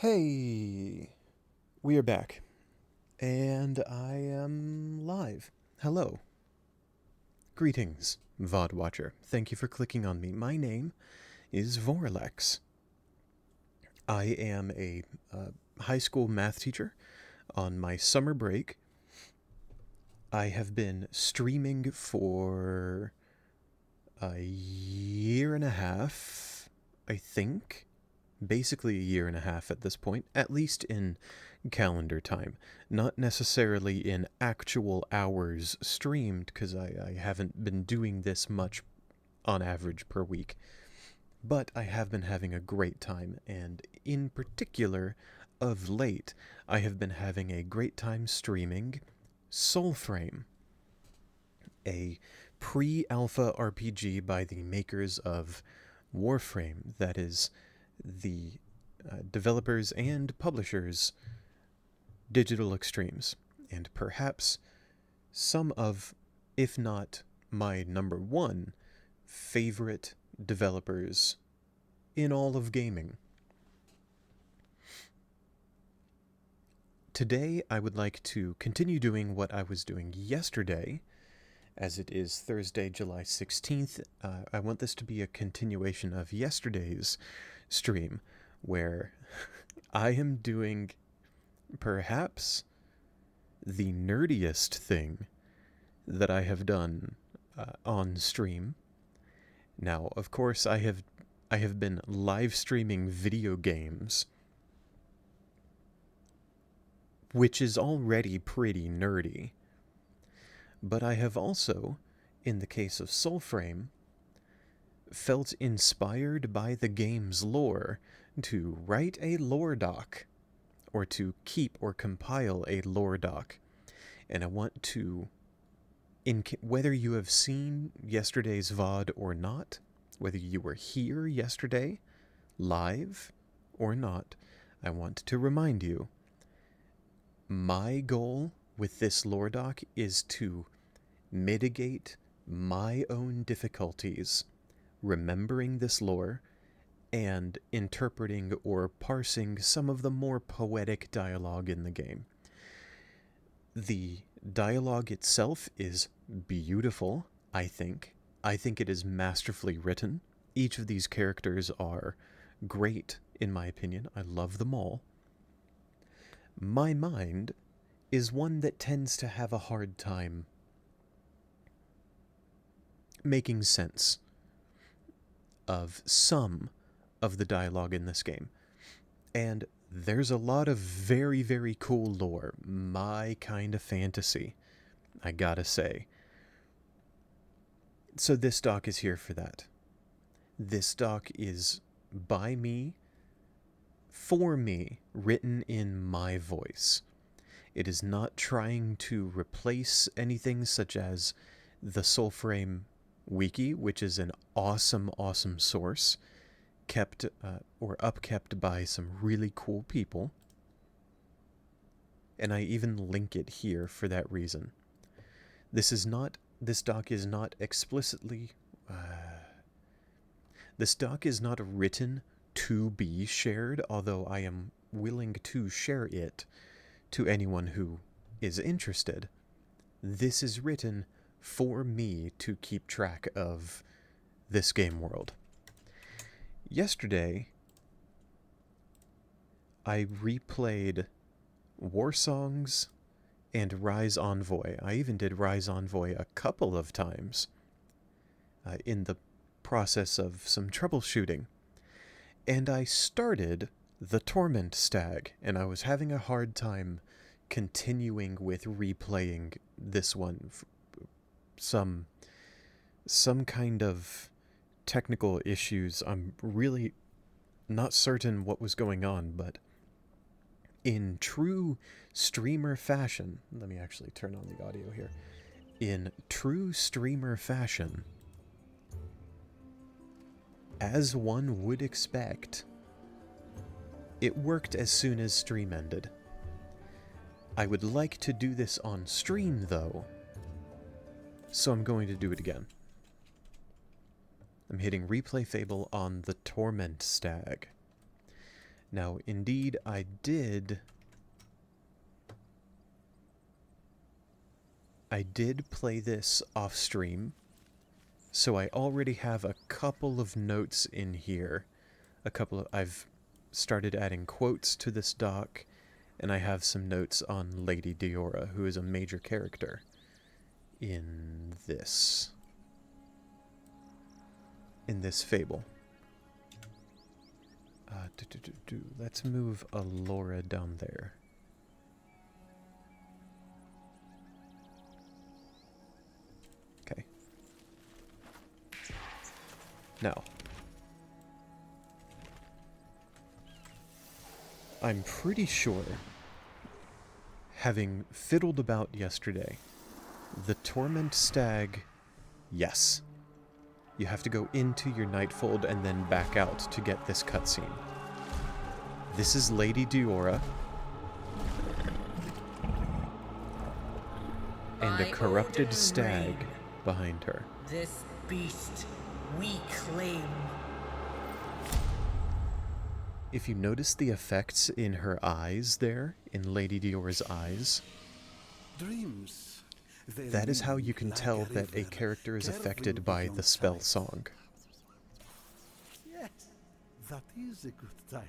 Hey, we are back, and I am live. Hello. Greetings, VOD Watcher. Thank you for clicking on me. My name is Vorlex. I am a high school math teacher on my summer break. I have been streaming for a year and a half, I think. Basically a year and a half at this point, at least in calendar time. Not necessarily in actual hours streamed, because I haven't been doing this much on average per week. But I have been having a great time, and in particular, of late, I have been having a great time streaming Soulframe, a pre-alpha RPG by the makers of Warframe, that is the developers and publishers Digital Extremes, and perhaps some of, if not my number one, favorite developers in all of gaming. Today, I would like to continue doing what I was doing yesterday, as it is Thursday, July 16th. I want this to be a continuation of yesterday's stream, where I am doing perhaps the nerdiest thing that I have done on stream. Now, of course, I have been live streaming video games, which is already pretty nerdy. But I have also, in the case of Soulframe, felt inspired by the game's lore to write a lore doc, or to keep or compile a lore doc. And I want to, whether you have seen yesterday's VOD or not, whether you were here yesterday, live or not, I want to remind you, my goal with this lore doc is to mitigate my own difficulties remembering this lore and interpreting or parsing some of the more poetic dialogue in the game. The dialogue itself is beautiful, I think. I think it is masterfully written. Each of these characters are great, in my opinion. I love them all. My mind is one that tends to have a hard time making sense of some of the dialogue in this game. And there's a lot of very, very cool lore. My kind of fantasy, I gotta say. So this doc is here for that. This doc is by me, for me, written in my voice. It is not trying to replace anything such as the Soulframe wiki, which is an awesome, awesome source, kept or upkept by some really cool people. And I even link it here for that reason. This doc is not explicitly, this doc is not written to be shared, although I am willing to share it to anyone who is interested. This is written for me to keep track of this game world. Yesterday, I replayed War Songs and Rise Envoy. I even did Rise Envoy a couple of times in the process of some troubleshooting. And I started the Torment Stag, and I was having a hard time continuing with replaying this one. Some kind of technical issues. I'm really not certain what was going on, but in true streamer fashion, let me actually turn on the audio here. In true streamer fashion, as one would expect, it worked as soon as stream ended. I would like to do this on stream, though, so I'm going to do it again. I'm hitting Replay Fable on the Torment Stag. Now, indeed, I did play this off stream, so I already have a couple of notes in here. I've started adding quotes to this doc, and I have some notes on Lady Diora, who is a major character in this fable. Let's move Alora down there. Okay. Now, I'm pretty sure, having fiddled about yesterday, the Torment Stag, yes. You have to go into your Nightfold and then back out to get this cutscene. This is Lady Diora. And a corrupted stag behind her. This beast we claim. If you notice the effects in her eyes there, in Lady Diora's eyes, Dreams. that is how you can tell that a character is affected by the spell song. Yes, that is a good title.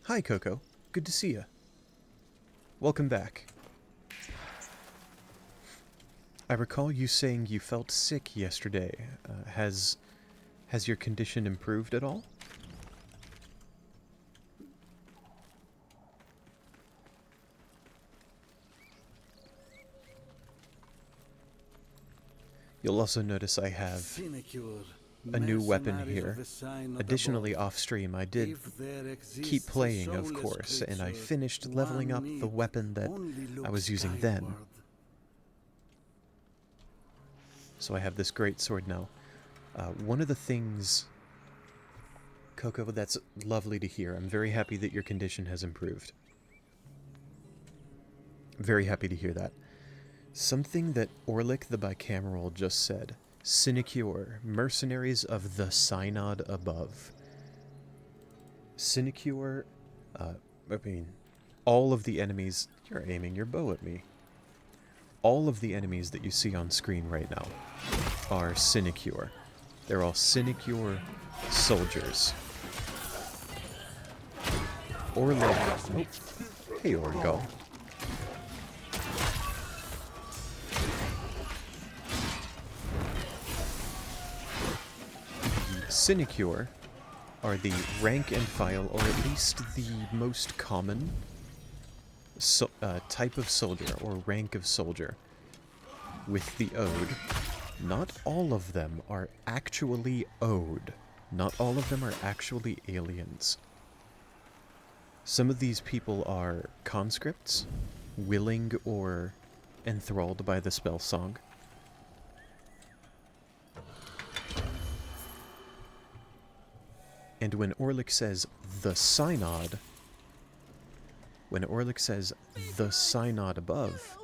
Hi, Coco. Good to see you. Welcome back. I recall you saying you felt sick yesterday. Has your condition improved at all? You'll also notice I have a new weapon here. Additionally, off-stream, I did keep playing, of course, and I finished leveling up the weapon that I was using then. So I have this great sword now. One of the things, Coco, that's lovely to hear. I'm very happy that your condition has improved. Very happy to hear that. Something that Orlick the Bicameral just said. Sinecure, mercenaries of the Synod above. Sinecure, all of the enemies... You're aiming your bow at me. All of the enemies that you see on screen right now are Sinecure. They're all Sinecure soldiers. Orlick... Oh, hey, Orgal. Sinecure are the rank and file, or at least the most common type of soldier, or rank of soldier, with the Ode. Not all of them are actually Ode. Not all of them are actually aliens. Some of these people are conscripts, willing or enthralled by the spell song. And when Orlick says the Synod, above,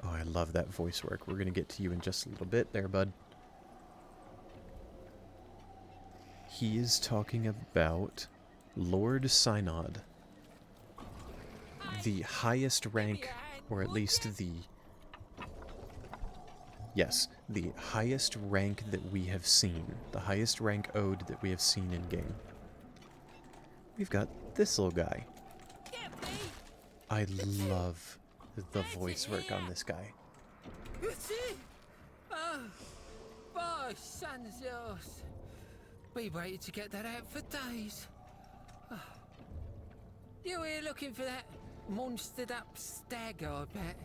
oh, I love that voice work. We're going to get to you in just a little bit there, bud. He is talking about Lord Synod, the highest rank, or at least the... Yes, the highest rank that we have seen. The highest rank Ode that we have seen in-game. We've got this little guy. I love the voice work on this guy. Oh, boy, sons yours. We waited to get that out for days. Oh. You here looking for that monstered up stag, I bet?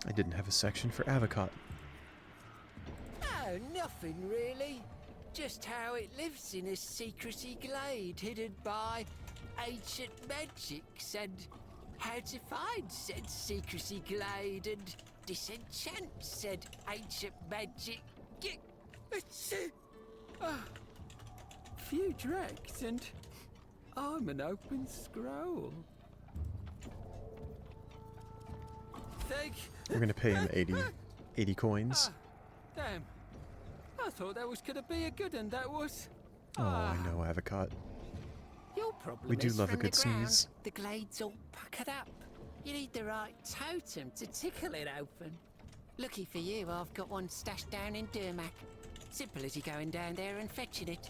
I didn't have a section for Avocot. Oh, nothing really. Just how it lives in a secrecy glade hidden by ancient magics, and how to find said secrecy glade and disenchant said ancient magic. Few dregs, and I'm an open scroll. leg. We're gonna pay him 80 coins. Damn. I thought that was gonna be a good one, that was. Oh, I know, Avocot. Your problem We do is love a from good the ground, sneeze. the glade's all puckered up. You need the right totem to tickle it open. Lucky for you, I've got one stashed down in Durmac. Simple as you going down there and fetching it.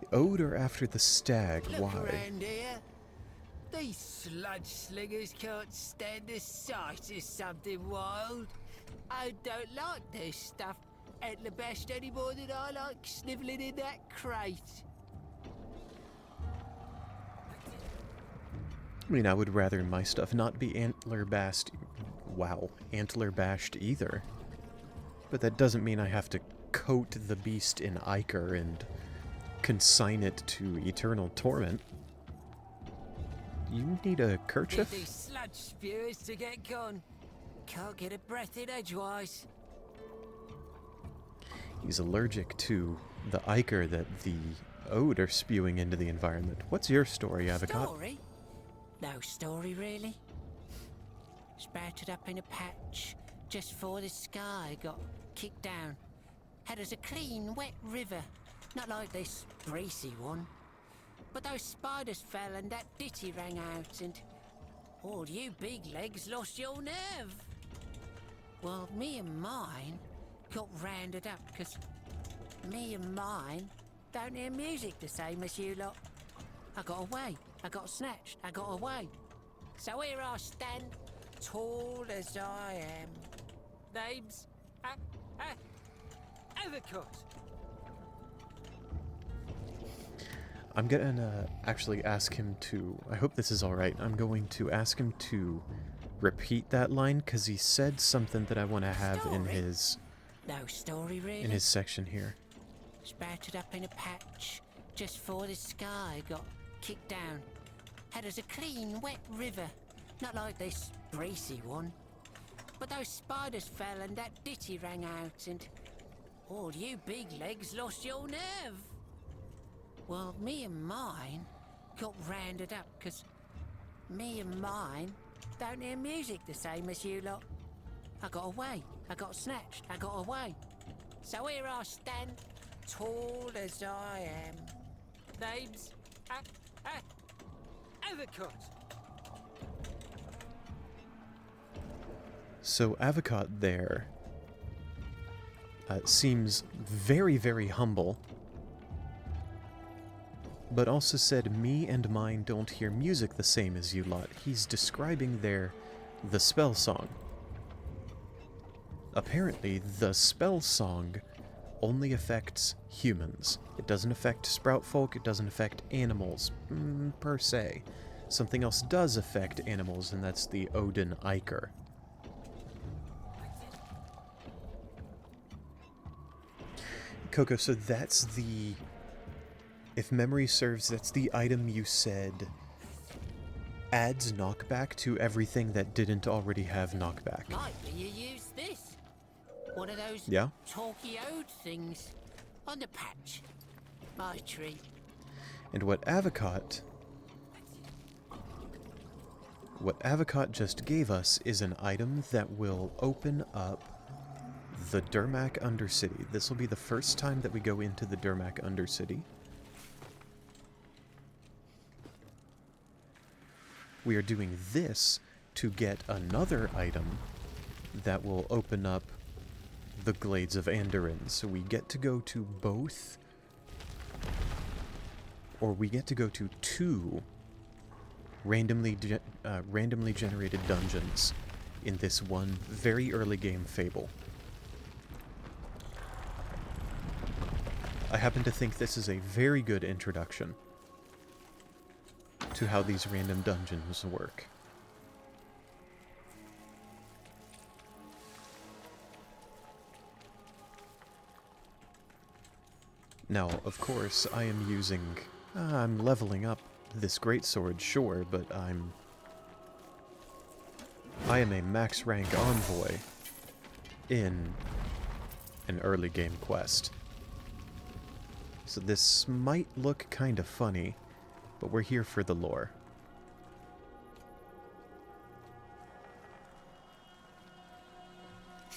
The ode or after the stag? Look Why? around here. These sludge slingers can't stand the sight of something wild. I don't like this stuff at the best any more than I like snivelling in that crate. I mean, I would rather my stuff not be antler bashed. Wow, antler bashed either. But that doesn't mean I have to coat the beast in ichor and consign it to eternal torment. You need a kerchief? Need these sludge spewers to get gone. Can't get a breath in edgewise. He's allergic to the ichor that the ode are spewing into the environment. What's your story, Avocot? Story? No story, really. Sprouted up in a patch just before the sky got kicked down. Had us a clean, wet river. Not like this greasy one. But those spiders fell and that ditty rang out and all you big legs lost your nerve. Well, me and mine got rounded up because me and mine don't hear music the same as you lot. I got away, I got snatched, I got away. So here I stand, tall as I am. Name's Avocot. I'm gonna actually ask him to... I hope this is alright. I'm going to ask him to repeat that line, because he said something that I want to have in Story? his... No story, really. in his section here. Sprouted up in a patch just before the sky got kicked down. Had us a clean, wet river. Not like this greasy one. But those spiders fell and that ditty rang out and all you big legs lost your nerve. Well, me and mine got rounded up because me and mine don't hear music the same as you lot. I got away, I got snatched, I got away. So here I stand, tall as I am. Name's Avocot. So Avocot there seems very, very humble, but also said me and mine don't hear music the same as you lot. He's describing there the spell song. Apparently, the spell song only affects humans. It doesn't affect sprout folk, it doesn't affect animals, per se. Something else does affect animals, and that's the Odin Ichor. Coco, so that's the... If memory serves, that's the item you said adds knockback to everything that didn't already have knockback. Likely you use this. One of those Yeah? talky ode things on the patch. My treat. And what Avocot just gave us is an item that will open up the Durmac Undercity. This will be the first time that we go into the Durmac Undercity. We are doing this to get another item that will open up the Glades of Andoran. So we get to go to both, or we get to go to two randomly generated dungeons in this one very early game fable. I happen to think this is a very good introduction to how these random dungeons work. Now, of course, I am using... I'm leveling up this greatsword, sure, but I am a max rank envoy in an early game quest. So this might look kind of funny, but we're here for the lore.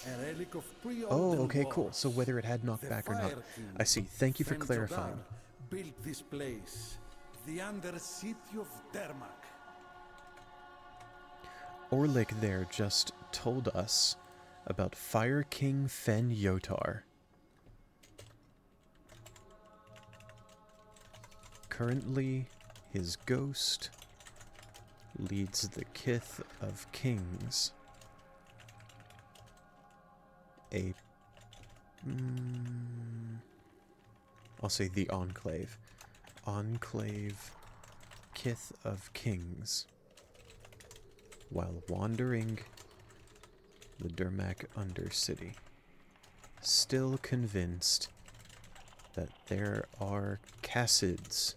A relic of Oh, pre-olden okay, cool. wars. So whether it had The knockback or not. Fire King, I see. Thank you for clarifying. Fenjodar, built this place, the Undercity of Dermak. Orlik there just told us about Fire King Fen Yotar. Currently, his ghost leads the Kith of Kings. I'll say the Enclave. Enclave Kith of Kings. While wandering the Dermak Undercity. Still convinced that there are Cassids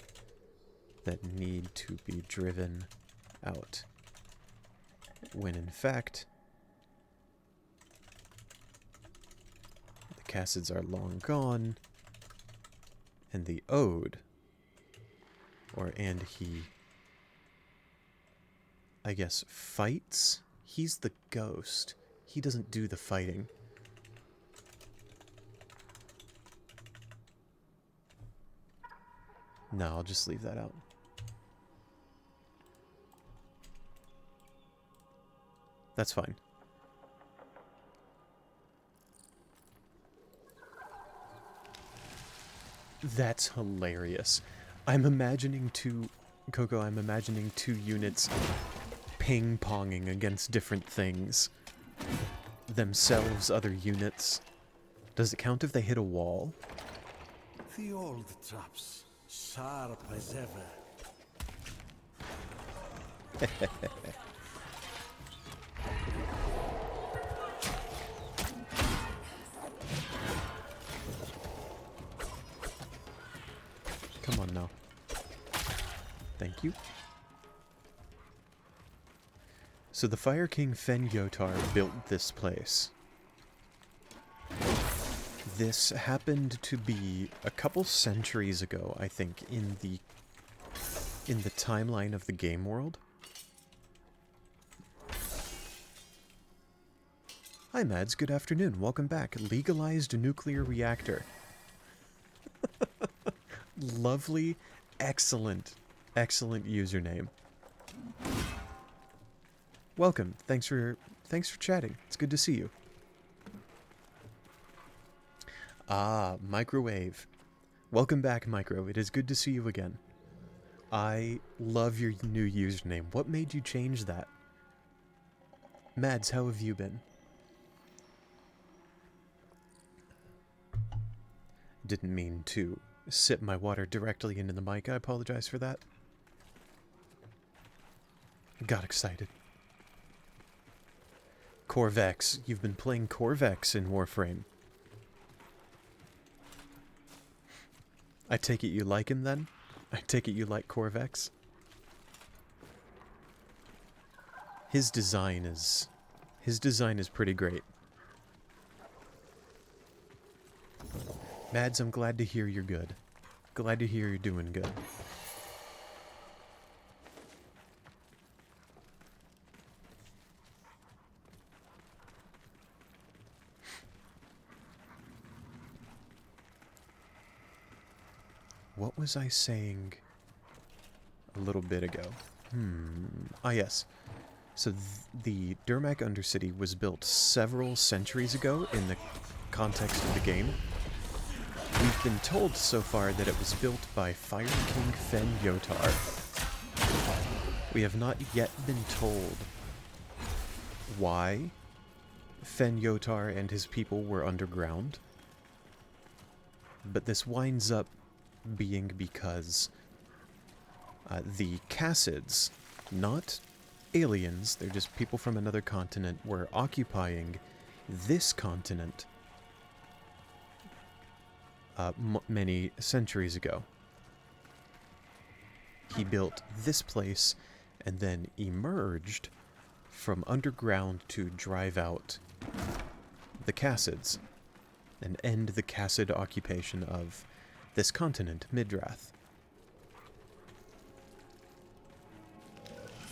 that need to be driven out. When in fact, the Cassids are long gone, and the Ode, and he, I guess, fights? He's the ghost. He doesn't do the fighting. No, I'll just leave that out. That's fine. That's hilarious. I'm imagining two units ping-ponging against different things. Themselves, other units. Does it count if they hit a wall? The old traps, sharp as ever. Come on now. Thank you. So the Fire King Fen Yotar built this place. This happened to be a couple centuries ago, I think, in the timeline of the game world. Hi Mads, good afternoon. Welcome back. Legalized nuclear reactor. Lovely, excellent username. Welcome. Thanks for chatting. It's good to see you. Ah, Microwave. Welcome back, Micro. It is good to see you again. I love your new username. What made you change that? Mads, how have you been? Didn't mean to sip my water directly into the mic. I apologize for that. Got excited. Corvex. You've been playing Corvex in Warframe. I take it you like him then? I take it you like Corvex? His design is pretty great. Mads, I'm glad to hear you're good. Glad to hear you're doing good. What was I saying a little bit ago? Ah, yes. So the Dermak Undercity was built several centuries ago in the context of the game. We've been told so far that it was built by Fire King Fen Yotar. We have not yet been told why Fen Yotar and his people were underground. But this winds up being because the Cassids, not aliens, they're just people from another continent, were occupying this continent many centuries ago. He built this place and then emerged from underground to drive out the Cassids and end the Cassid occupation of this continent, Midrath.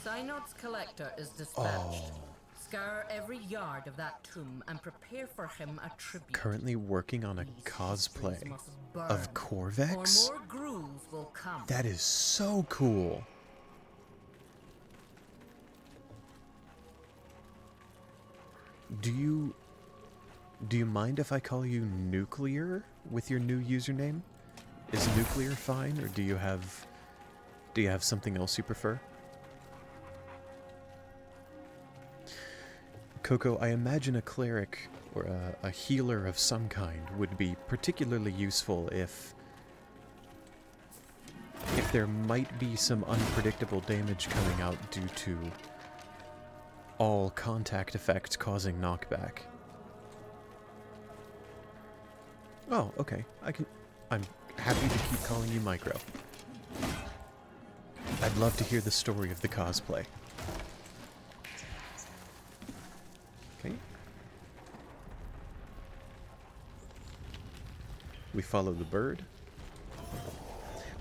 Synod's collector is dispatched. Scour every yard of that tomb and prepare for him a tribute. Currently working on a These cosplay histories must burn, of Corvex? or more ghouls will come. That is so cool. Do you mind if I call you Nuclear with your new username? Is Nuclear fine, or do you have something else you prefer? Coco, I imagine a cleric or a healer of some kind would be particularly useful if there might be some unpredictable damage coming out due to all contact effects causing knockback. Oh, okay. I'm happy to keep calling you Micro. I'd love to hear the story of the cosplay. Okay. We follow the bird.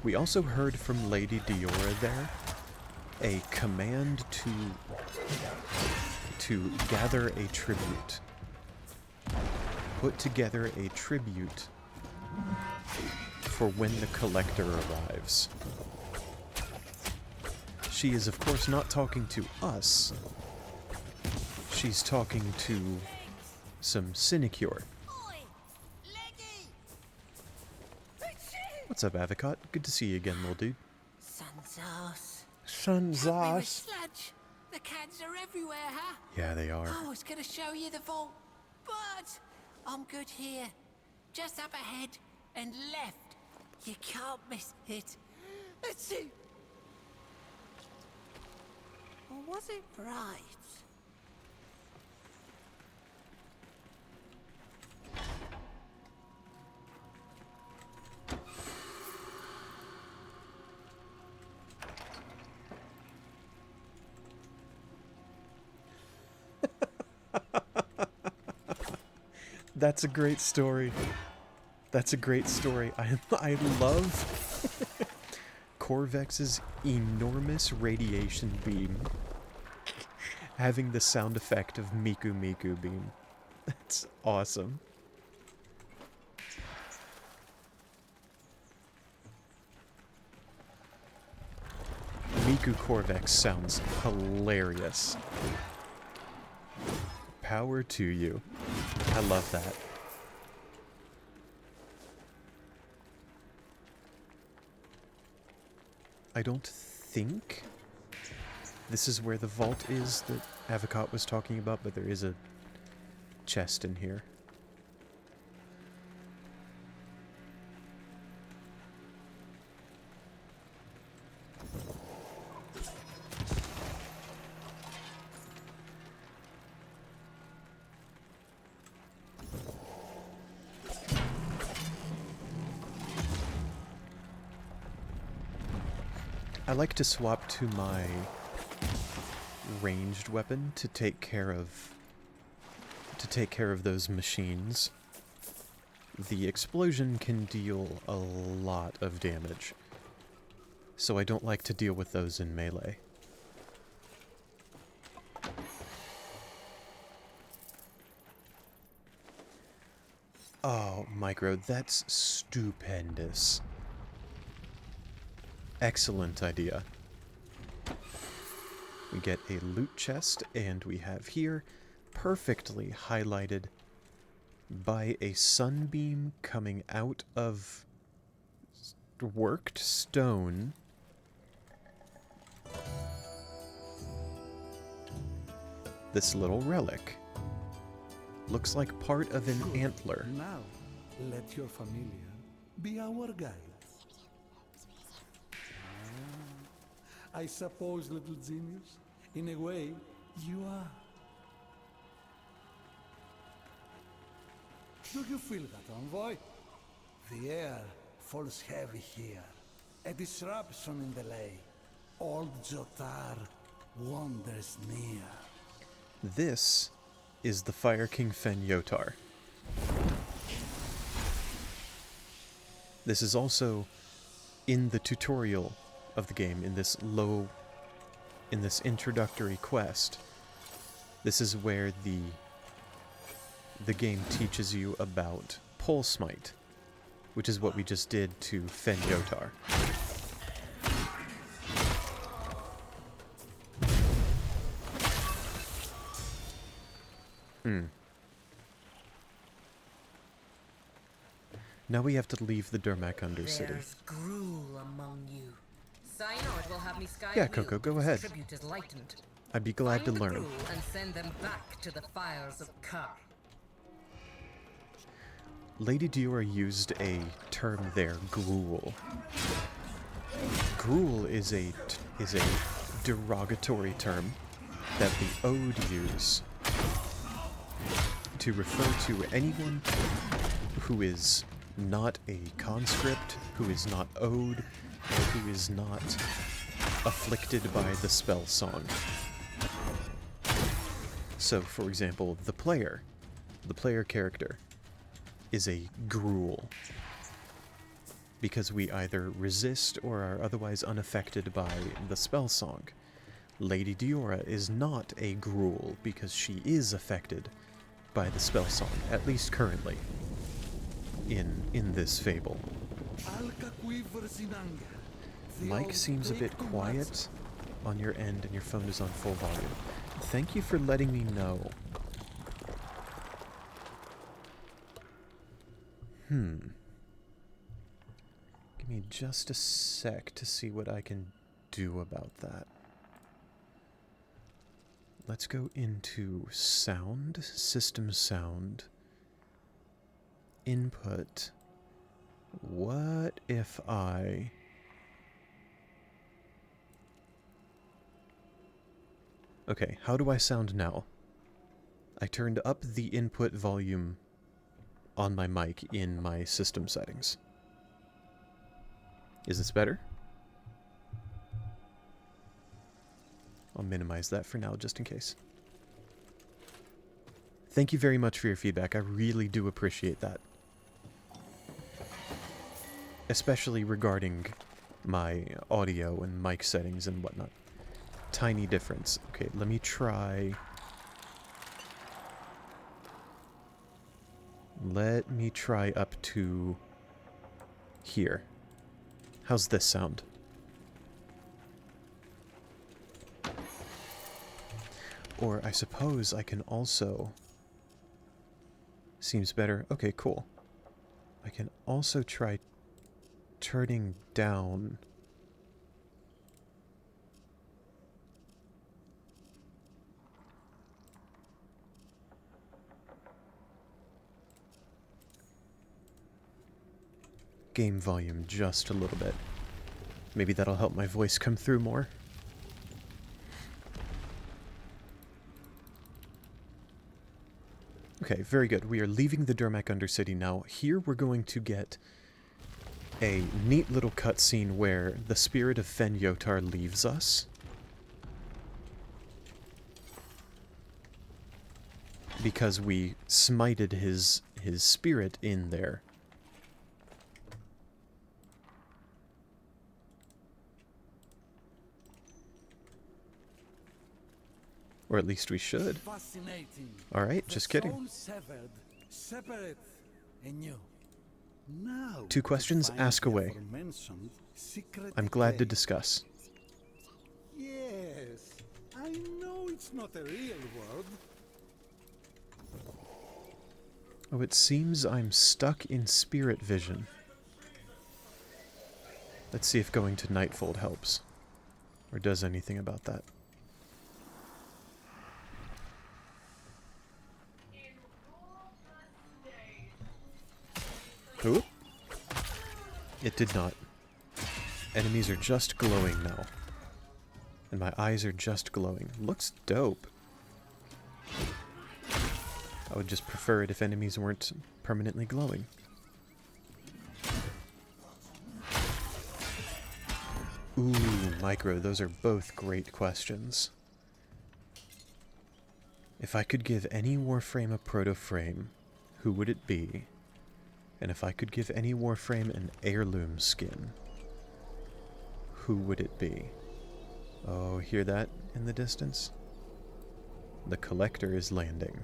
We also heard from Lady Diora there a command to gather a tribute. Put together a tribute for when the collector arrives. She is, of course, not talking to us. She's talking to some sinecure. What's up, Avocot? Good to see you again, little dude. Sunzos. Sunzos. Sludge. The cans are everywhere, huh? Yeah, they are. I was gonna show you the vault, but I'm good here. Just up ahead and left. You can't miss it. Let's see. Or was it right? That's a great story. That's a great story. I love Corvex's enormous radiation beam having the sound effect of Miku Miku beam. That's awesome. Miku Corvex sounds hilarious. Power to you. I love that. I don't think this is where the vault is that Avocot was talking about, but there is a chest in here. I like to swap to my ranged weapon to take care of those machines. The explosion can deal a lot of damage, so I don't like to deal with those in melee. Oh, Micro, that's stupendous. Excellent idea. We get a loot chest, and we have here, perfectly highlighted by a sunbeam coming out of worked stone, this little relic. Looks like part of an antler. Now, let your familiar be our guide. I suppose, little genius, in a way, you are. Do you feel that, envoy? The air falls heavy here. A disruption in the lay. Old Jotar wanders near. This is the Fire King Fen Yotar. This is also in the tutorial of the game, in this low in this introductory quest, this is where the game teaches you about Pole Smite, which is what we just did to Fen Yotar. Now we have to leave the Durmak Undercity. There's gruel among you. Cyanide will have me sky Yeah, blue Coco, go if ahead. tribute is lightened. I'd be glad Find to the learn. gruel and send them back to the fires of Kar. Lady Diora used a term there, gruel. Gruel is a derogatory term that the Ode use to refer to anyone who is not a conscript, who is not Ode, who is not afflicted by the spell song. So, for example, the player character, is a gruel. Because we either resist or are otherwise unaffected by the spell song. Lady Diora is not a gruel because she is affected by the spell song, at least currently, in this fable. Mike seems a bit quiet on your end and your phone is on full volume. Thank you for letting me know. Give me just a sec to see what I can do about that. Let's go into sound, system sound, input. What if I... Okay, how do I sound now? I turned up the input volume on my mic in my system settings. Is this better? I'll minimize that for now, just in case. Thank you very much for your feedback. I really do appreciate that. Especially regarding my audio and mic settings and whatnot. Tiny difference. Okay, let me try... Let me try up to here. How's this sound? Or I suppose I can also... Seems better. Okay, cool. I can also try turning down... game volume just a little bit. Maybe that'll help my voice come through more. Okay, very good. We are leaving the Durmak Undercity now. Here we're going to get a neat little cutscene where the spirit of Fen Yotar leaves us. Because we smited his spirit in there. Or at least we should. Alright, just kidding. Now, 2 questions, ask away. I'm glad to discuss. Yes, I know it's not a real world. Oh, it seems I'm stuck in spirit vision. Let's see if going to Nightfold helps. Or does anything about that. Who? It did not. Enemies are just glowing now. And my eyes are just glowing. Looks dope. I would just prefer it if enemies weren't permanently glowing. Ooh, Micro, those are both great questions. If I could give any Warframe a proto-frame, who would it be? And if I could give any Warframe an heirloom skin, who would it be? Oh, hear that in the distance? The collector is landing.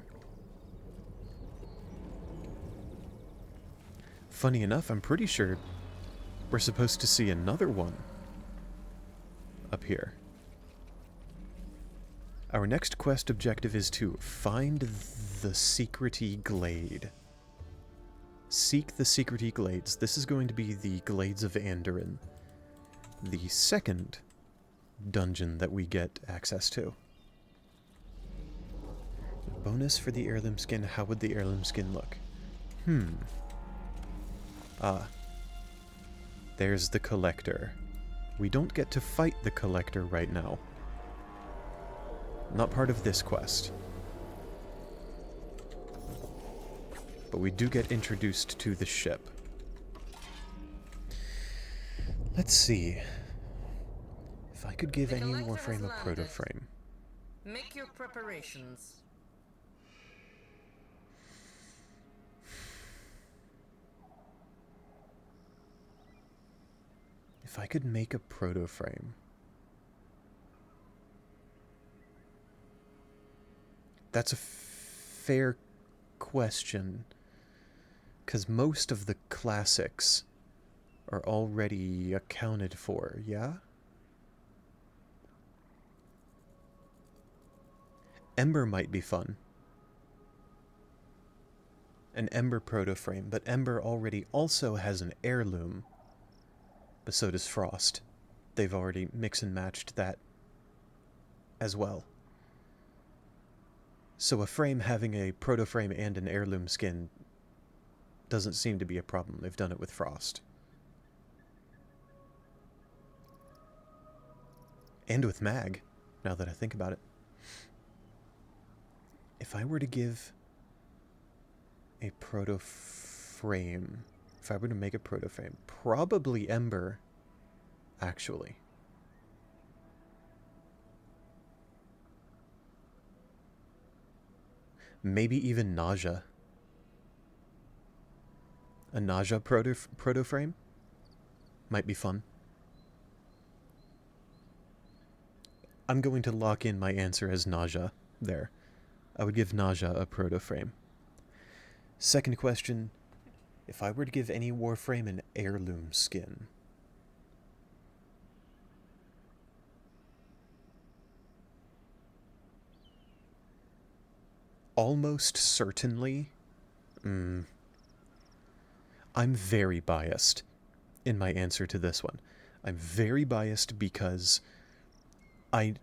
Funny enough, I'm pretty sure we're supposed to see another one up here. Our next quest objective is to find the secrety glade. Seek the secrety glades. This is going to be the Glades of Andoran, the second dungeon that we get access to. Bonus for the heirloom skin. How would the heirloom skin look? Ah. There's the collector. We don't get to fight the collector right now. Not part of this quest. But we do get introduced to the ship. Let's see. If I could give The any collector Warframe has a landed. proto-frame. Make your preparations. If I could make a proto-frame. That's a fair question. Because most of the classics are already accounted for, yeah? Ember might be fun. An Ember proto-frame, but Ember already also has an heirloom. But so does Frost. They've already mix and matched that as well. So a frame having a proto-frame and an heirloom skin doesn't seem to be a problem. They've done it with Frost. And with Mag, now that I think about it. If I were to give a proto-frame, if I were to make a proto-frame, probably Ember, actually. Maybe even Nausea. A Nausea proto-frame might be fun. I'm going to lock in my answer as Nausea there. I would give Nausea a proto-frame. Second question, if I were to give any Warframe an heirloom skin, almost certainly, I'm very biased in my answer to this one. I'm very biased because I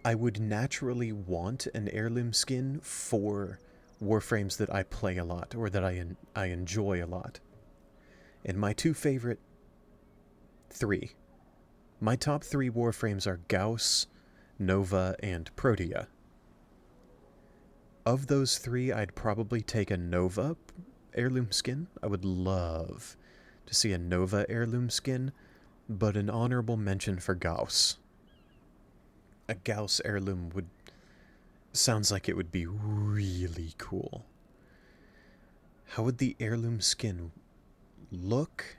would naturally want an heirloom skin for Warframes that I play a lot, or that I enjoy a lot. And my my top three Warframes are Gauss, Nova, and Protea. Of those three, I'd probably take a Nova heirloom skin. I would love to see a Nova heirloom skin, but an honorable mention for Gauss. A Gauss heirloom sounds like it would be really cool. How would the heirloom skin look?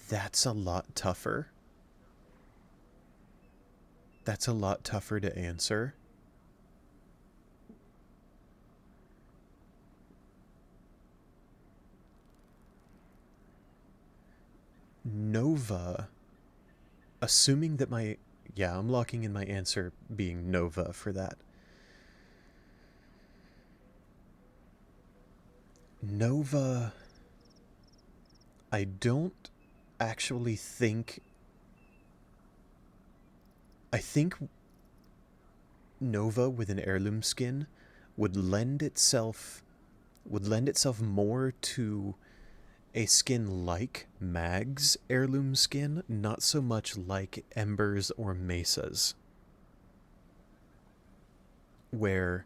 That's a lot tougher. That's a lot tougher to answer. Nova, assuming that I'm locking in my answer being Nova for that. Nova, I don't actually think... I think Nova with an heirloom skin would lend itself more to a skin like Mag's heirloom skin, not so much like Ember's or Mesa's, where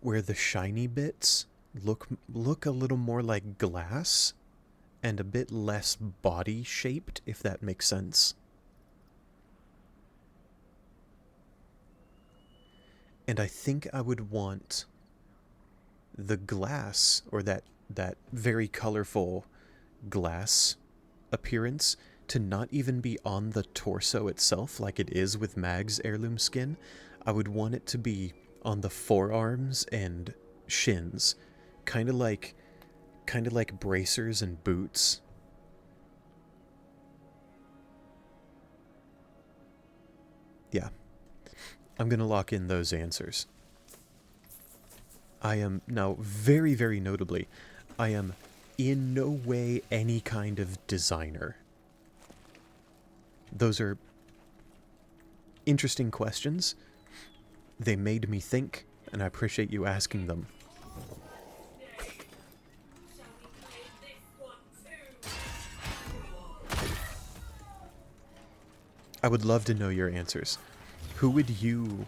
the shiny bits look a little more like glass and a bit less body shaped, if that makes sense. And I think I would want the glass, or that very colorful glass appearance, to not even be on the torso itself like it is with Mag's heirloom skin. I would want it to be on the forearms and shins, kind of like bracers and boots. Yeah, I'm gonna lock in those answers. I am now very, very notably, I am in no way any kind of designer. Those are interesting questions. They made me think, and I appreciate you asking them. I would love to know your answers. Who would you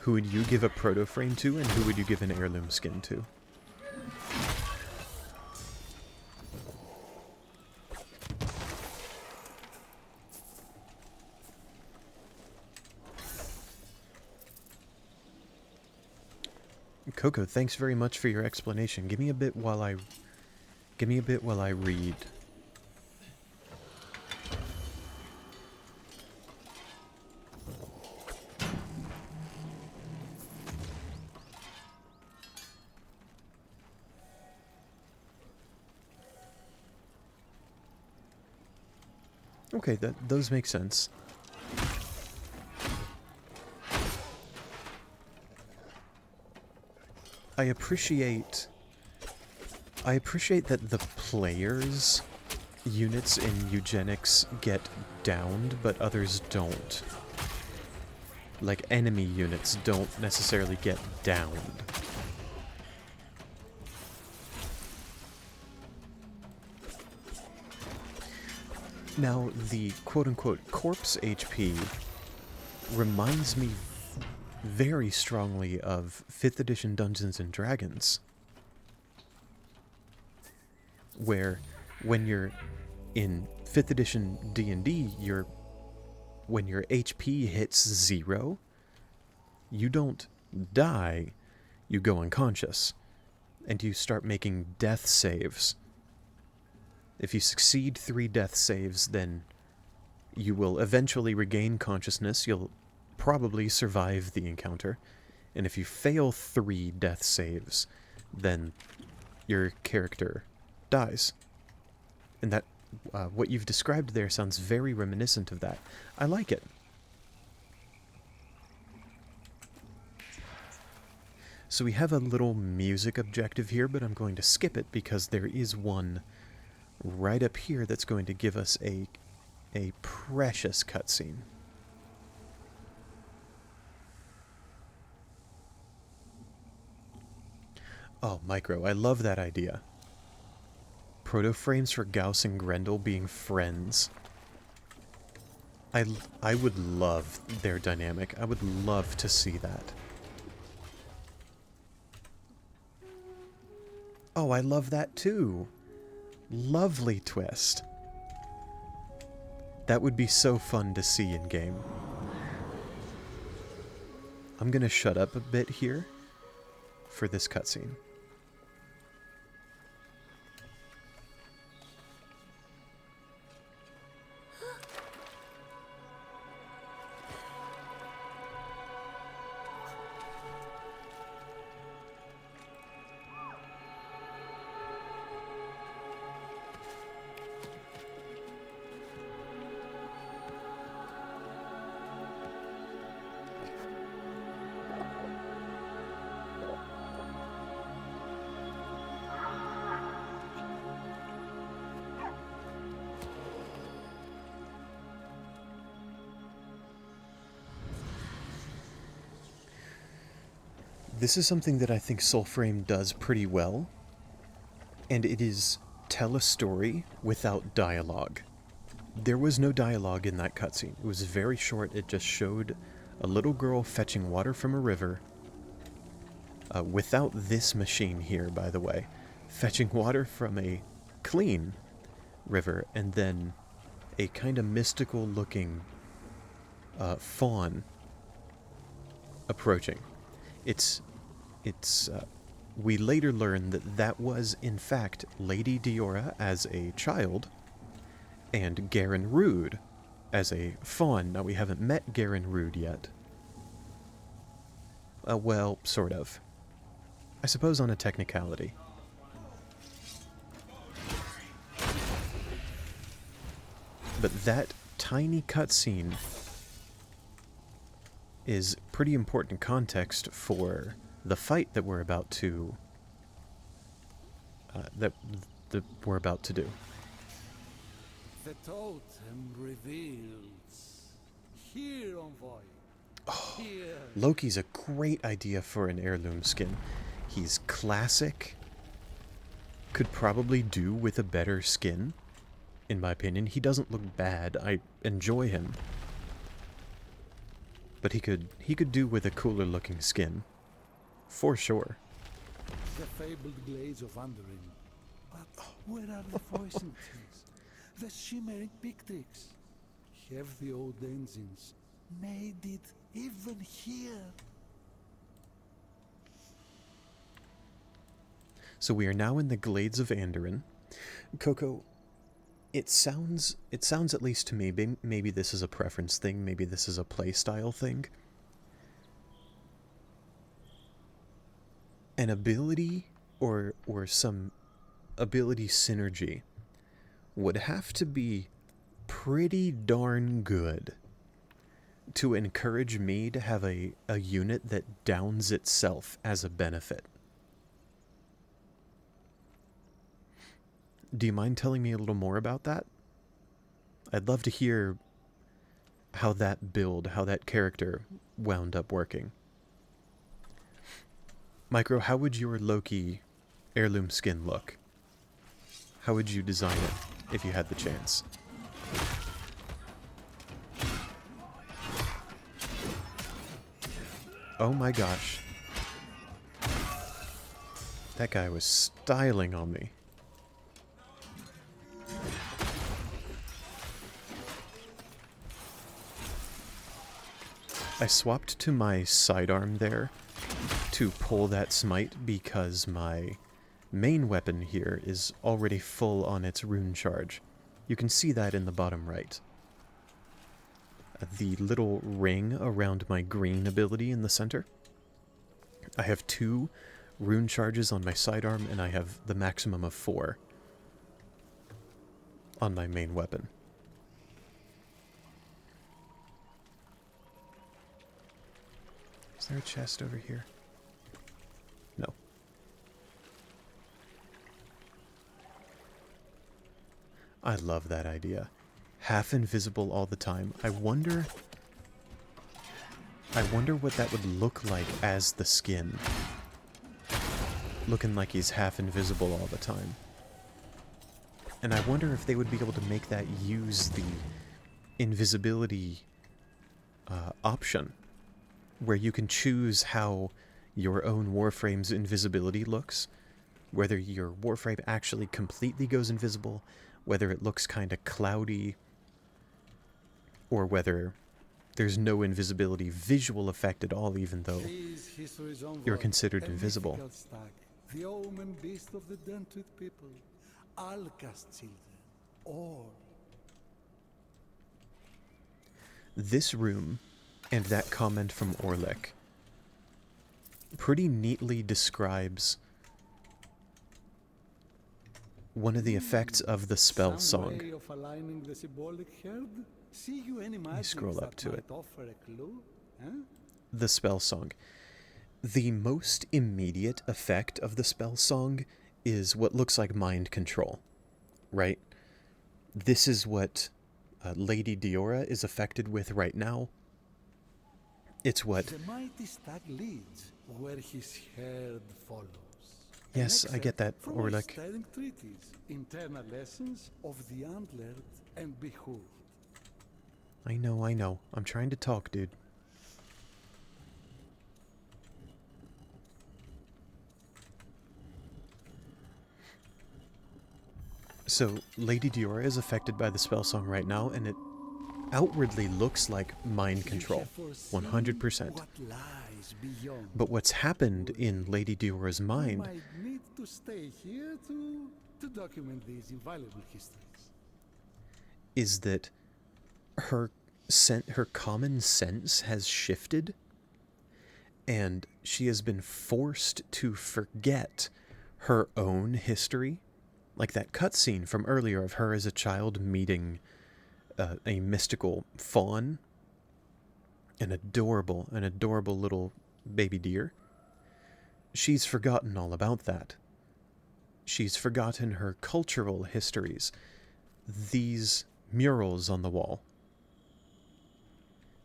give a proto frame to, and who would you give an heirloom skin to? Coco, thanks very much for your explanation. Give me a bit while I read. Okay, those make sense. I appreciate that the players' units in eugenics get downed, but others don't. Like, enemy units don't necessarily get downed. Now, the quote-unquote corpse HP reminds me very strongly of 5th edition Dungeons & Dragons, where when you're in 5th edition D&D, when your HP hits 0, you don't die, you go unconscious, and you start making death saves. If you succeed 3 death saves, then you will eventually regain consciousness. You'll probably survive the encounter. And if you fail 3 death saves, then your character dies. And that, what you've described there sounds very reminiscent of that. I like it. So we have a little music objective here, but I'm going to skip it because there is one right up here that's going to give us a precious cutscene. Oh, Micro, I love that idea. Proto-frames for Gauss and Grendel being friends. I would love their dynamic. I would love to see that. Oh, I love that too. Lovely twist. That would be so fun to see in game. I'm gonna shut up a bit here for this cutscene. This is something that I think Soulframe does pretty well, and it is tell a story without dialogue. There was no dialogue in that cutscene. It was very short. It just showed a little girl fetching water from a river, without this machine here, by the way, fetching water from a clean river, and then a kind of mystical looking fawn approaching. We later learn that that was, in fact, Lady Diora as a child, and Garen Rude as a faun. Now, we haven't met Garen Rude yet. Well, sort of. I suppose on a technicality. But that tiny cutscene is pretty important context for the fight that we're about to that we're about to do. The totem reveals. Here, envoy. Here. Loki's a great idea for an heirloom skin. He's classic. Could probably do with a better skin, in my opinion. He doesn't look bad. I enjoy him. But he could do with a cooler looking skin. For sure. The fabled glades of Undering. But where are the voicing things? The shimmering pictrix? Have the old engines made it even here? So we are now in the glades of Andoran. Coco, it sounds at least to me, maybe this is a preference thing, maybe this is a playstyle thing. An ability or some ability synergy would have to be pretty darn good to encourage me to have a unit that downs itself as a benefit. Do you mind telling me a little more about that? I'd love to hear how that build, how that character wound up working. Micro, how would your Loki heirloom skin look? How would you design it if you had the chance? Oh my gosh. That guy was styling on me. I swapped to my sidearm there to pull that smite because my main weapon here is already full on its rune charge. You can see that in the bottom right. The little ring around my green ability in the center. I have 2 rune charges on my sidearm, and I have the maximum of 4 on my main weapon. Is there a chest over here? No. I love that idea. Half invisible all the time. I wonder what that would look like as the skin. Looking like he's half invisible all the time. And I wonder if they would be able to make that use the invisibility option, where you can choose how your own Warframe's invisibility looks, whether your Warframe actually completely goes invisible, whether it looks kind of cloudy, or whether there's no invisibility visual effect at all, even though you're considered invisible. Stag, the omen beast of the Dentwit people, Alka's children, all. This room and that comment from Orlick pretty neatly describes one of the effects of the spell song. Way of aligning the symbolic herd? See you any Let me scroll up to it. Offer a clue? Huh? The spell song. The most immediate effect of the spell song is what looks like mind control, right? This is what Lady Diora is affected with right now. It's what... The mighty stag leads where his herd follows. Yes, I get that, from Orlick. sterling treaties, internal lessons of the antlered and behooved. I know. I'm trying to talk, dude. So, Lady Diora is affected by the spell song right now, and it outwardly looks like mind control, 100%. What lies beyond. But what's happened in Lady Diora's mind Might need to stay here to document these invaluable histories. is that her common sense has shifted, and she has been forced to forget her own history. Like that cutscene from earlier of her as a child meeting a mystical fawn, an adorable little baby deer. She's forgotten all about that. She's forgotten her cultural histories. These murals on the wall.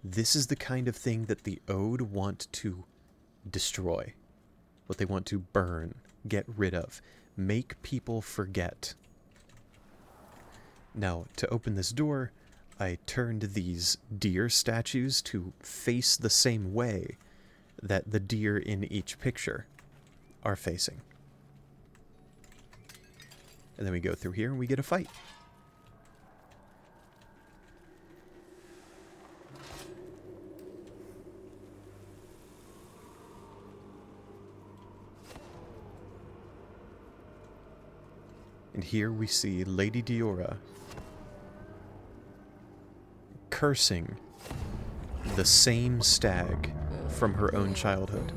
This is the kind of thing that the Ode want to destroy. What they want to burn, get rid of, make people forget. Now, to open this door, I turned these deer statues to face the same way that the deer in each picture are facing. And then we go through here and we get a fight. And here we see Lady Diora cursing the same stag from her own childhood.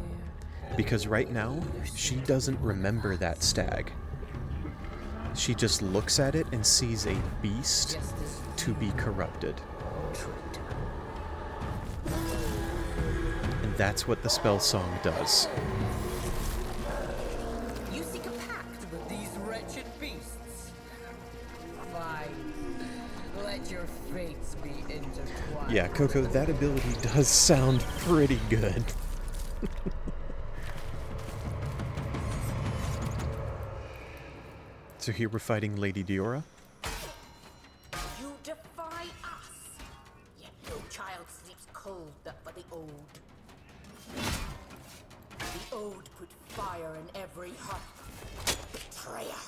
Because right now, she doesn't remember that stag. She just looks at it and sees a beast to be corrupted. And that's what the spell song does. You seek a pact with these wretched beasts. Fine. Let your fates be intertwined. Yeah, Coco, that ability does sound pretty good. So here we're fighting Lady Diora. You defy us, yet no child sleeps cold but for the Ode. The Ode put fire in every heart. Betrayer.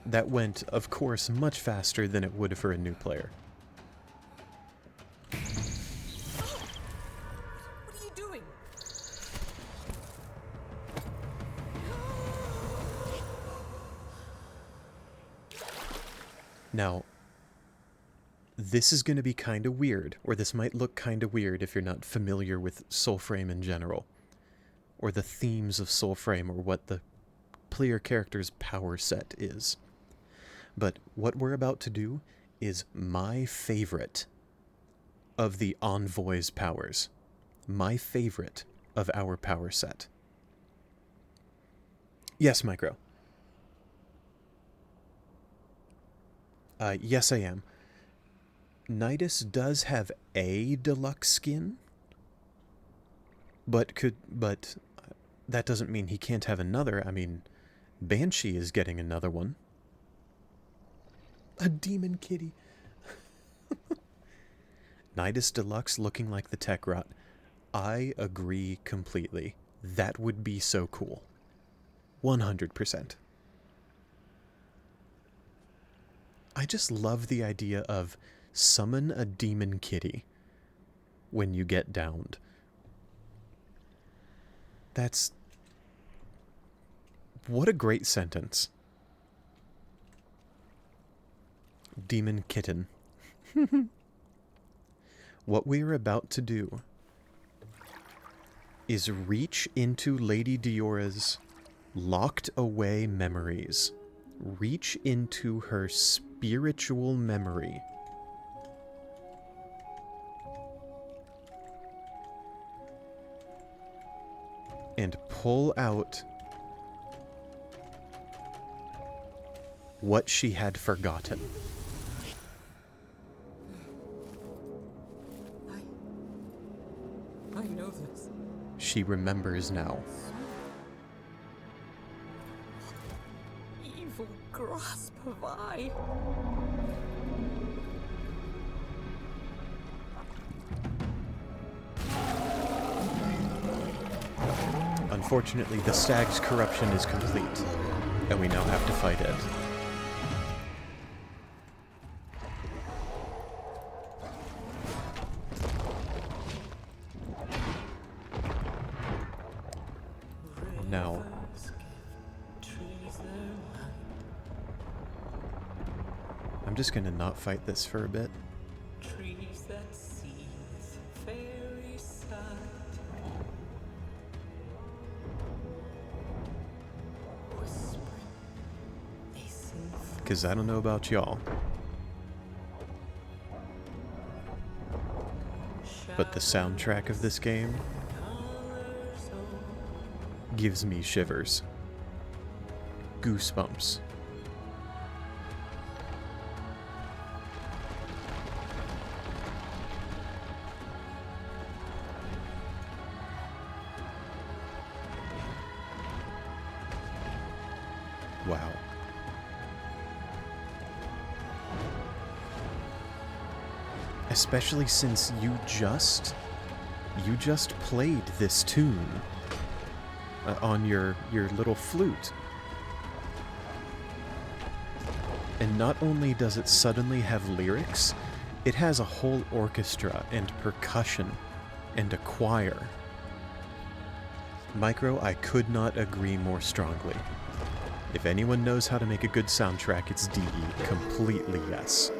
That went, of course, much faster than it would for a new player. What are you doing? Now, this is going to be kind of weird, or this might look kind of weird if you're not familiar with Soulframe in general, or the themes of Soulframe, or what the player character's power set is. But what we're about to do is my favorite of the Envoy's powers. My favorite of our power set. Yes, Micro. Yes, I am. Nidus does have a deluxe skin, but that doesn't mean he can't have another. I mean, Banshee is getting another one. A demon kitty. Nidus Deluxe looking like the Tech Rot. I agree completely. That would be so cool. 100%. I just love the idea of summon a demon kitty when you get downed. That's... what a great sentence. Demon kitten. What we are about to do is reach into Lady Diora's locked away memories. Reach into her spiritual memory. And pull out what she had forgotten. I know this. She remembers now. Evil grasp of eye. Unfortunately, the stag's corruption is complete, and we now have to fight it. Now, I'm just gonna not fight this for a bit. Trees that sees fairy sight. Whispering, they sing. Because I don't know about y'all, but the soundtrack of this game gives me shivers. Goosebumps. Wow. Especially since you just played this tune on your little flute. And not only does it suddenly have lyrics, it has a whole orchestra and percussion and a choir. Micro, I could not agree more strongly. If anyone knows how to make a good soundtrack, it's DE. Completely yes.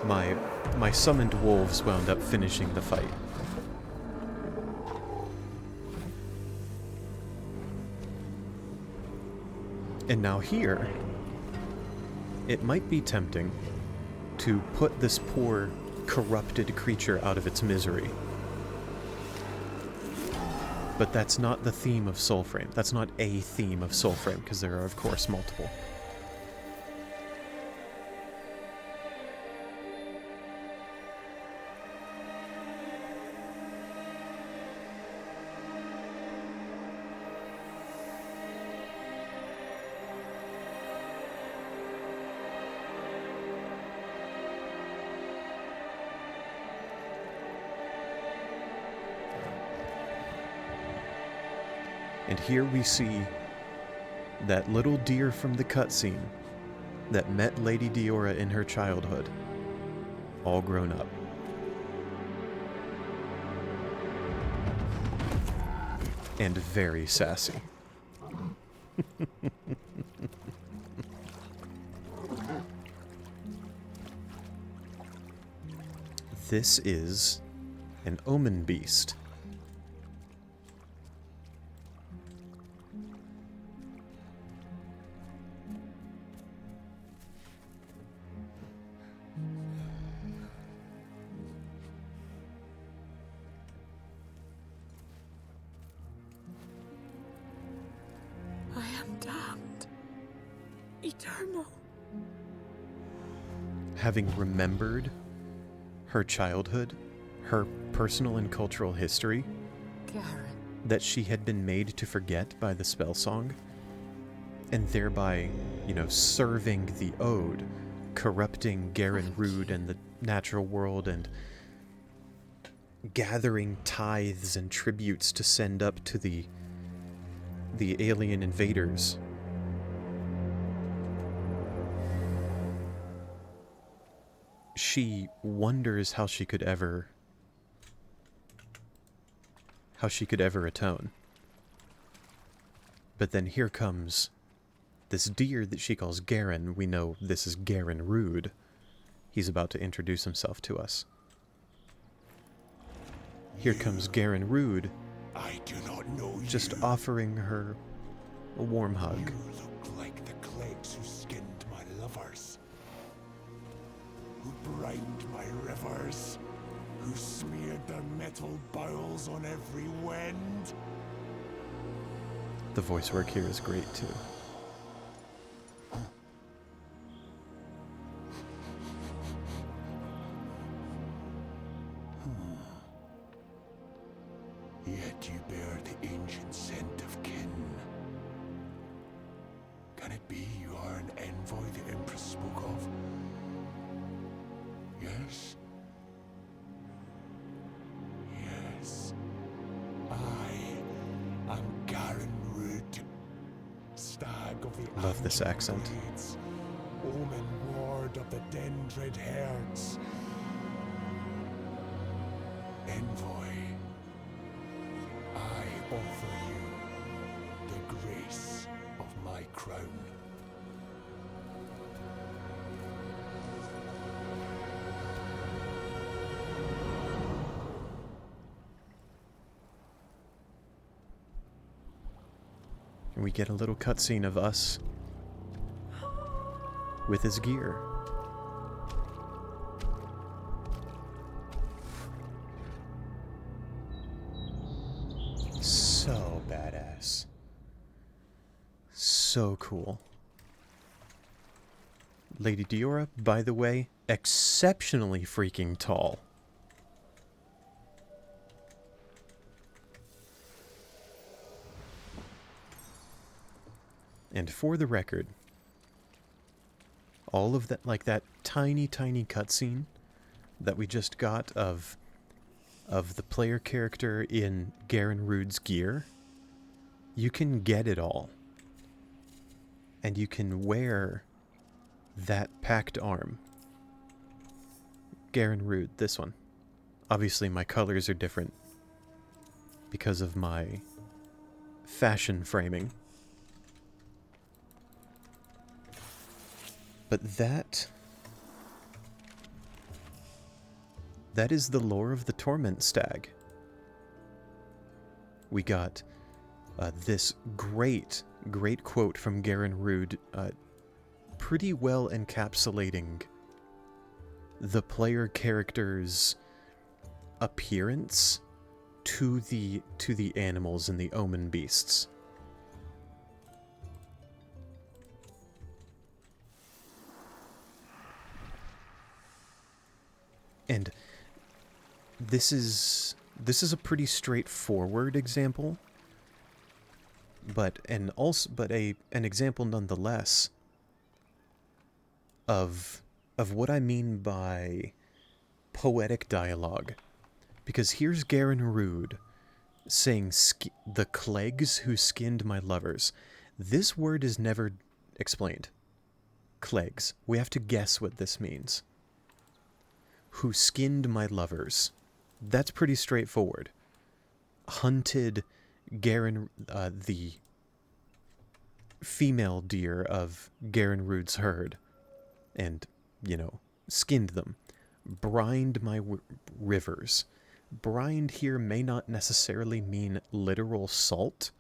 My summoned wolves wound up finishing the fight. And now here, it might be tempting to put this poor, corrupted creature out of its misery. But that's not the theme of Soulframe. That's not a theme of Soulframe, because there are, of course, multiple. And here we see that little deer from the cutscene that met Lady Diora in her childhood, all grown up. And very sassy. This is an omen beast. Eternal. Having remembered her childhood, her personal and cultural history, Garen. that she had been made to forget by the spell song, and thereby, serving the ode, corrupting Garen Rude and the natural world, and gathering tithes and tributes to send up to the alien invaders. She wonders how she could ever atone. But then here comes this deer that she calls Garen. We know this is Garen Rude. He's about to introduce himself to us. Here comes Garen Rude, I do not know you. just offering her a warm hug. You look like the clegs who skinned my lovers, who brined my rivers, who smeared their metal bowels on every wind. The voice work here is great too. Yet you bear the ancient scent of kin. Can it be you are an envoy the Empress spoke of? Yes? Yes. I am Garen Rude, Stag of the Love this Ancient accent. Blades, Omen Ward of the Dendrid Herds. Envoy, I offer you the grace of my crown. And we get a little cutscene of us with his gear. So badass. So cool. Lady Diora, by the way, exceptionally freaking tall. And for the record, all of that, like that tiny, tiny cutscene that we just got of the player character in Garen Rude's gear, you can get it all. And you can wear that packed arm. Garen Rude, this one. Obviously my colors are different because of my fashion framing. But that is the lore of the Torment Stag. We got this great quote from Garen Rude, pretty well encapsulating the player character's appearance to the animals and the omen beasts. And this is a pretty straightforward example, but an example nonetheless of what I mean by poetic dialogue. Because here's Garen Rude saying the Clegs who skinned my lovers. This word is never explained. Clegs. We have to guess what this means. Who skinned my lovers. That's pretty straightforward. Hunted Garen, the female deer of Garen Rude's herd, and, skinned them. Brined my rivers. Brined here may not necessarily mean literal salt,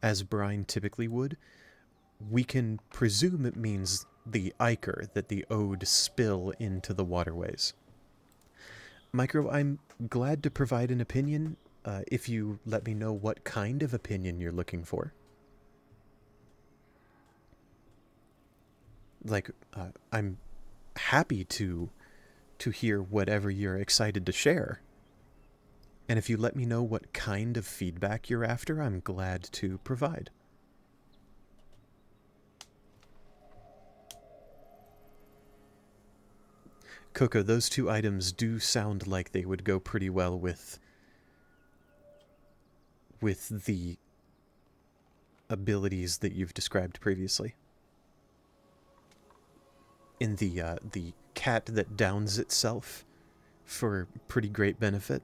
as brine typically would. We can presume it means the ichor that the ode spill into the waterways. Micro, I'm glad to provide an opinion if you let me know what kind of opinion you're looking for. Like, I'm happy to hear whatever you're excited to share. And if you let me know what kind of feedback you're after, I'm glad to provide. Coco, those two items do sound like they would go pretty well with the abilities that you've described previously. In the cat that downs itself for pretty great benefit.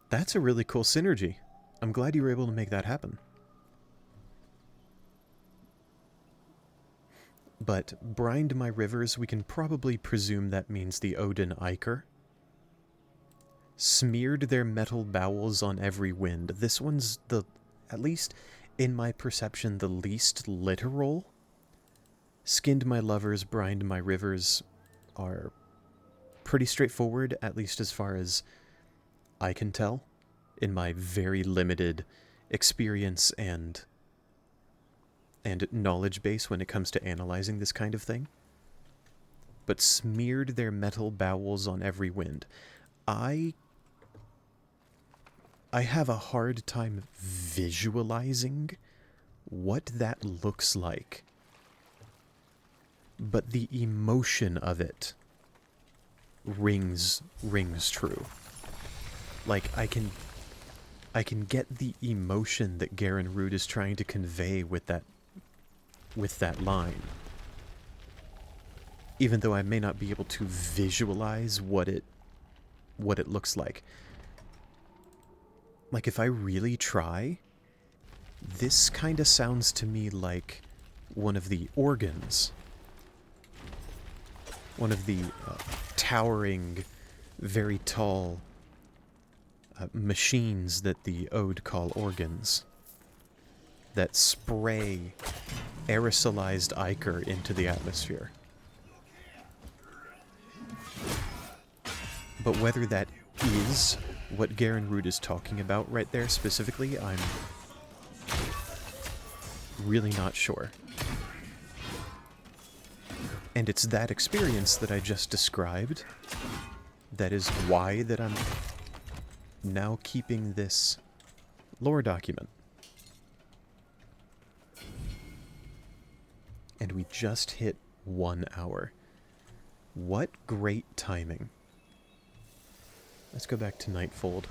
That's a really cool synergy. I'm glad you were able to make that happen. But brined my rivers, we can probably presume that means the Odin ichor. Smeared their metal bowels on every wind. This one's at least in my perception, the least literal. Skinned my lovers, brined my rivers are pretty straightforward, at least as far as I can tell, in my very limited experience and knowledge base when it comes to analyzing this kind of thing. But smeared their metal bowels on every wind. I have a hard time visualizing what that looks like. But the emotion of it rings true. Like, I can get the emotion that Garen Rude is trying to convey with that line. Even though I may not be able to visualize what it looks like. Like, if I really try, this kind of sounds to me like one of the organs. One of the towering, very tall machines that the Ode call organs that spray aerosolized ichor into the atmosphere. But whether that is what Garen Root is talking about right there specifically, I'm really not sure. And it's that experience that I just described that is why that I'm now keeping this lore document. And we just hit 1 hour. What great timing. Let's go back to Nightfold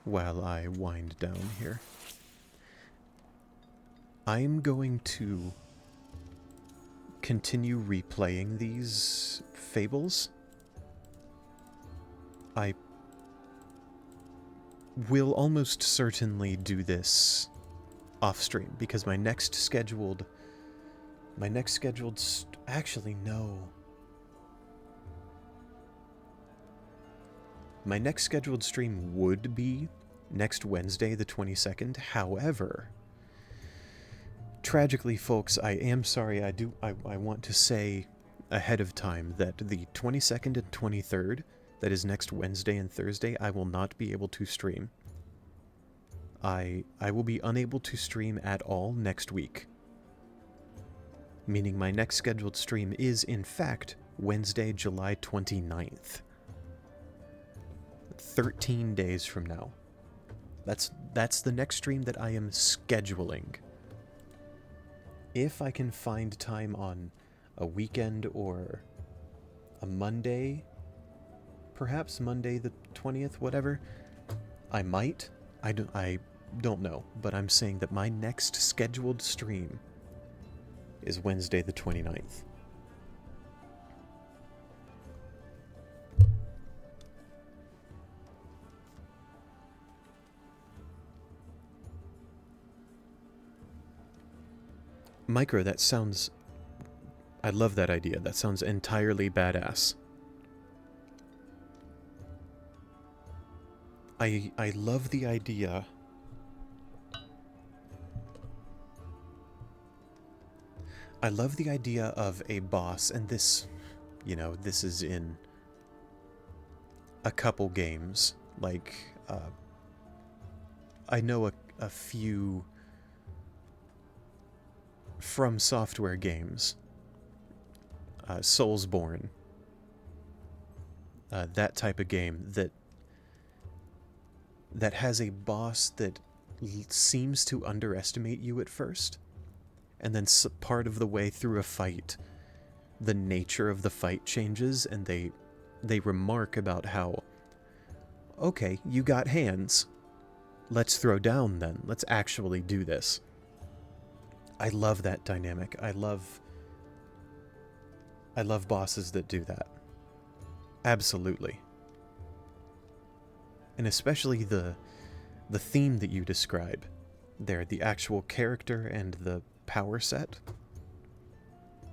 while I wind down here. I'm going to continue replaying these fables. I will almost certainly do this off stream because my next scheduled actually no. My next scheduled stream would be next Wednesday, the 22nd. However, tragically, folks, I am sorry. I want to say ahead of time that the 22nd and 23rd, that is next Wednesday and Thursday, I will not be able to stream. I will be unable to stream at all next week. Meaning my next scheduled stream is, in fact, Wednesday, July 29th. 13 days from now. That's the next stream that I am scheduling. If I can find time on a weekend or a Monday, perhaps Monday the 20th, whatever, I might. I don't know, but I'm saying that my next scheduled stream is Wednesday the 29th. Micro, that sounds... I love that idea. That sounds entirely badass. I love the idea... I love the idea of a boss, and this, you know, this is in a couple games. Like, I know a few From Software games. Soulsborne. That type of game that has a boss that seems to underestimate you at first. And then part of the way through a fight, the nature of the fight changes, and they remark about how, okay, you got hands. Let's throw down then. Let's actually do this. I love that dynamic. I love bosses that do that. Absolutely. And especially the theme that you describe there, the actual character and the power set.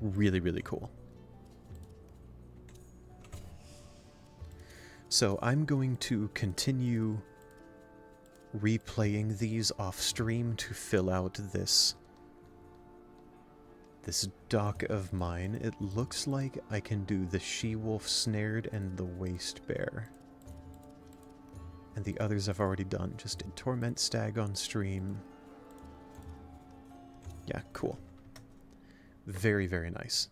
Really, really cool. So I'm going to continue replaying these off stream to fill out this dock of mine. It looks like I can do the she-wolf snared and the waste bear. And the others I've already done. Just did Torment, Stag on stream. Yeah, cool. Very, very nice.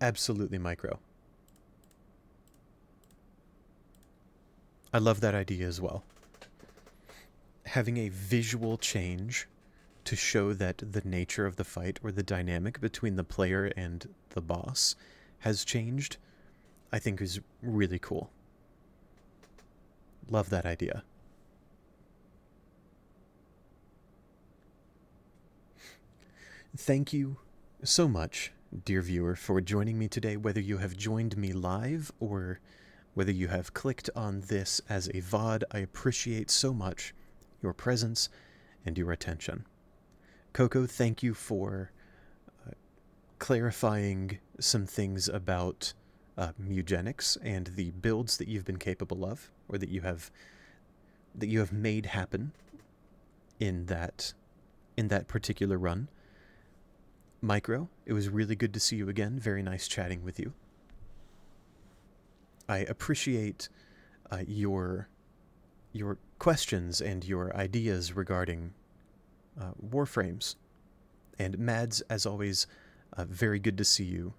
Absolutely micro. I love that idea as well. Having a visual change to show that the nature of the fight or the dynamic between the player and the boss has changed, I think is really cool. Love that idea. Thank you so much, dear viewer, for joining me today, whether you have joined me live or whether you have clicked on this as a VOD. I appreciate so much your presence and your attention. Coco, thank you for clarifying some things about Mugenics and the builds that you've been capable of, or that you have made happen in that particular run. Micro, it was really good to see you again. Very nice chatting with you. I appreciate your questions and your ideas regarding Warframes. And Mads, as always, very good to see you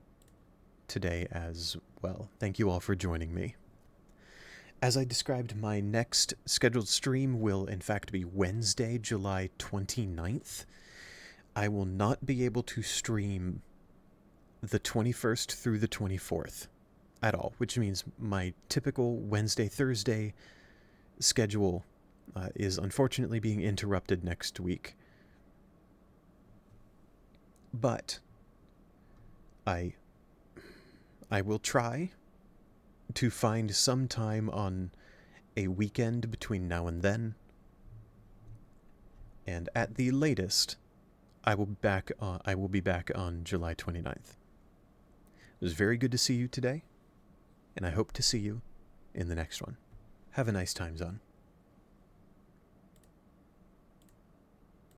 today as well. Thank you all for joining me. As I described, my next scheduled stream will in fact be Wednesday, July 29th. I will not be able to stream the 21st through the 24th at all, which means my typical Wednesday, Thursday schedule is unfortunately being interrupted next week. But I will try to find some time on a weekend between now and then. And at the latest, I will be back on July 29th. It was very good to see you today, and I hope to see you in the next one. Have a nice time, Zon.